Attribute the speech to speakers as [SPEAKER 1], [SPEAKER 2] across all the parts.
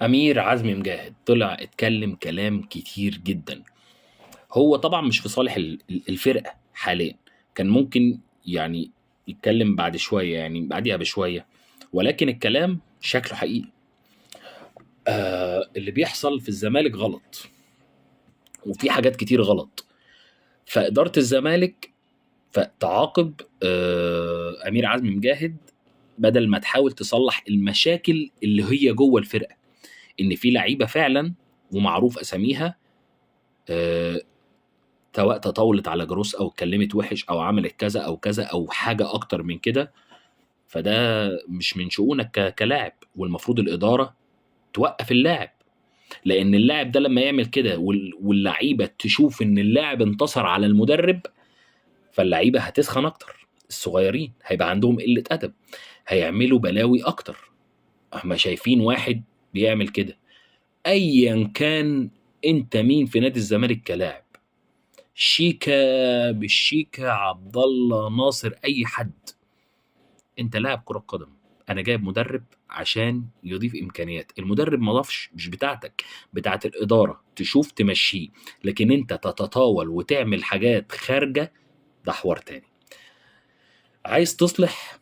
[SPEAKER 1] أمير عزمي مجاهد طلع اتكلم كلام كتير جدا. هو طبعا مش في صالح الفرقة حاليا. كان ممكن يعني يتكلم بعد شوية، يعني بعديها بشوية، ولكن الكلام شكله حقيقي. اللي بيحصل في الزمالك غلط، وفي حاجات كتير غلط. فإدارة الزمالك فتعاقب أمير عزمي مجاهد، بدل ما تحاول تصلح المشاكل اللي هي جوه الفرقة. إن في لعيبة فعلا ومعروف أساميها، آه، سواء تطاولت على جروس او اتكلمت وحش او عملت كذا او كذا او حاجه اكتر من كده. فده مش من شؤونك كلاعب، والمفروض الاداره توقف اللاعب. لان اللاعب ده لما يعمل كده واللعيبه تشوف ان اللاعب انتصر على المدرب، فاللعيبه هتسخن اكتر، الصغيرين هيبقى عندهم قله ادب، هيعملوا بلاوي اكتر. احنا شايفين واحد بيعمل كده ايا كان. انت مين في نادي الزمالك كلاعب؟ شيكا بالشيكا، عبد الله ناصر، اي حد. انت لاعب كرة قدم. انا جايب مدرب عشان يضيف امكانيات. المدرب ما ضافش، مش بتاعتك، بتاعت الاداره تشوف تمشيه. لكن انت تتطاول وتعمل حاجات خارجه، ده حوار تاني. عايز تصلح،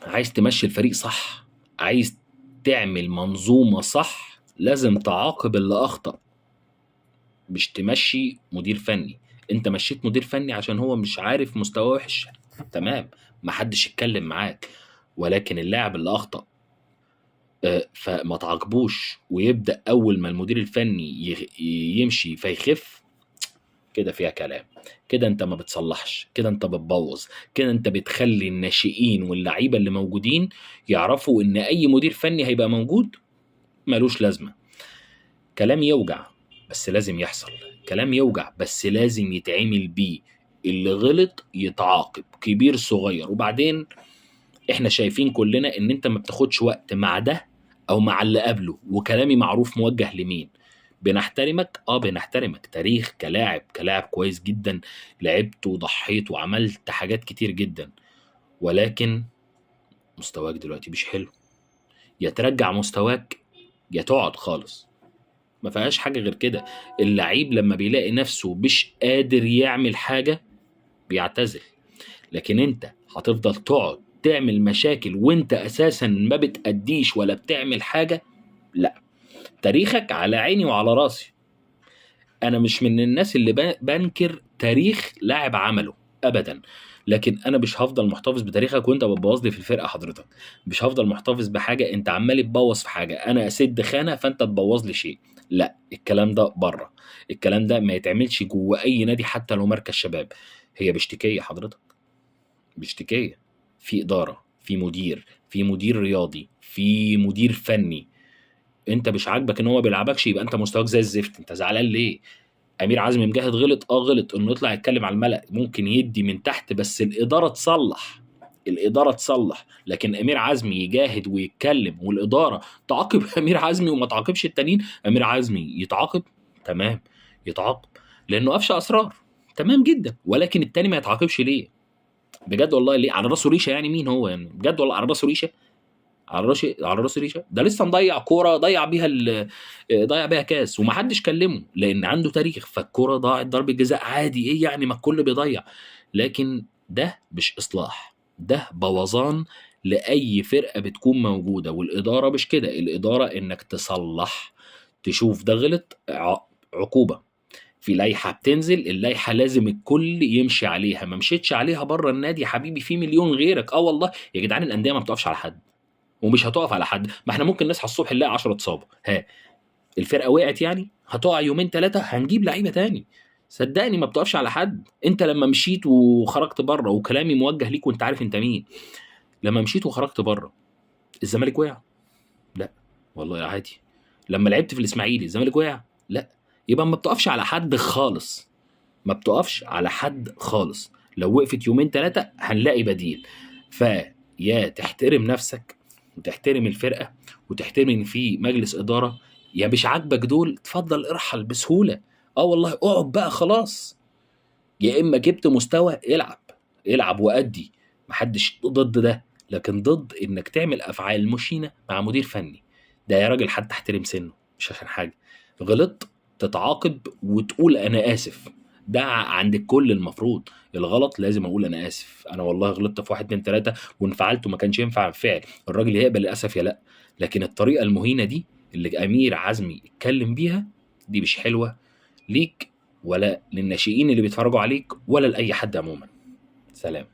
[SPEAKER 1] عايز تمشي الفريق صح، عايز تعمل منظومه صح، لازم تعاقب اللي اخطأ، مش تمشي مدير فني. انت مشيت مدير فني عشان هو مش عارف مستواه وحش، تمام، محدش يتكلم معاك. ولكن اللاعب اللي اخطأ، فما تعاقبوش ويبدأ اول ما المدير الفني يمشي فيخف، كده فيها كلام. كده انت ما بتصلحش، كده انت بتبوظ، كده انت بتخلي الناشئين واللعيبه اللي موجودين يعرفوا ان اي مدير فني هيبقى موجود ملوش لازمه. كلام يوجع بس لازم يحصل، كلام يوجع بس لازم يتعمل بيه. اللي غلط يتعاقب، كبير صغير. وبعدين احنا شايفين كلنا ان انت ما بتاخدش وقت مع ده او مع اللي قبله، وكلامي معروف موجه لمين. بنحترمك، بنحترمك تاريخ كلاعب، كلاعب كويس جدا، لعبت وضحيت وعملت حاجات كتير جدا. ولكن مستواك دلوقتي مش حلو. يا ترجع مستواك يا تقعد خالص، ما فيهاش حاجه غير كده. اللعيب لما بيلاقي نفسه مش قادر يعمل حاجه بيعتزل. لكن انت هتفضل تقعد تعمل مشاكل وانت اساسا ما بتأديش ولا بتعمل حاجه؟ لا. تاريخك على عيني وعلى راسي. انا مش من الناس اللي بنكر تاريخ لاعب عمله ابدا. لكن انا مش هفضل محتفظ بتاريخك وانت بتبوظ لي في الفرقه حضرتك. مش هفضل محتفظ بحاجه انت عمال تبوظ في حاجه، انا اسد خانه فانت تبوظ لي شيء. لا، الكلام ده بره. الكلام ده ما يتعملش جوه اي نادي حتى لو مركز شباب. هي باشتكيه حضرتك، باشتكيه. في اداره، في مدير، في مدير رياضي، في مدير فني. انت مش عاجبك ان هو ما بيلعبكش، يبقى انت مستواك زي الزفت. انت زعلان ليه؟ امير عزمي مجاهد غلط، غلط انه يطلع يتكلم على الملأ، ممكن يدي من تحت بس الاداره تصلح. الاداره تصلح. لكن امير عزمي يجاهد ويتكلم والاداره تعاقب امير عزمي وما تعاقبش التانيين. امير عزمي يتعاقب، تمام، يتعاقب لانه افشى اسرار، تمام جدا. ولكن التاني ما يتعاقبش ليه؟ بجد والله ليه؟ على راسه ريشه يعني؟ مين هو يعني؟ بجد والله على راسه ريشه. على راس ريشه ده لسه مضيع كوره، ضيع بيها كاس ومحدش كلمه لان عنده تاريخ. فالكوره ضاعت ضربه جزاء عادي، ايه يعني؟ ما الكل بيضيع. لكن ده مش اصلاح، ده بوظان لاي فرقه بتكون موجوده. والاداره مش كده. الاداره انك تصلح، تشوف ده غلط، عقوبه. في لائحه بتنزل، اللائحه لازم الكل يمشي عليها. ما مشيتش عليها بره النادي يا حبيبي في مليون غيرك. والله يا جدعان الانديه ما بتقفش على حد، ومش هتقف على حد. ما احنا ممكن نصحى الصبح نلاقي 10 اتصابوا، الفرقه وقعت يعني؟ هتقع يومين ثلاثه هنجيب لعيبه تاني. صدقني ما بتقفش على حد. انت لما مشيت وخرجت بره، وكلامي موجه ليك وانت عارف انت مين، لما مشيت وخرجت بره الزمالك وقع؟ لا والله عادي. لما لعبت في الاسماعيلي الزمالك وقع؟ لا. يبقى ما بتقفش على حد خالص، ما بتقفش على حد خالص. لو وقفت يومين ثلاثة هنلاقي بديل. فيا تحترم نفسك وتحترم الفرقة وتحترم ان في مجلس إدارة. يا مش عاجبك دول اتفضل ارحل بسهولة. والله اقعد بقى خلاص. يا اما جبت مستوى العب، العب وأدي، محدش ضد ده. لكن ضد انك تعمل افعال مشينة مع مدير فني. ده يا راجل حتى احترم سنه، مش عشان حاجة. غلطت تتعاقب وتقول أنا آسف، ده عند الكل المفروض. الغلط لازم أقول أنا آسف، أنا والله غلطت في 1، 2، 3 وانفعلت وما كانش ينفع انفعل، الراجل يقبل الأسف يا لأ. لكن الطريقة المهينة دي اللي أمير عزمي اتكلم بيها دي مش حلوة ليك ولا للناشئين اللي بيتفرجوا عليك ولا لأي حد عموما. سلام.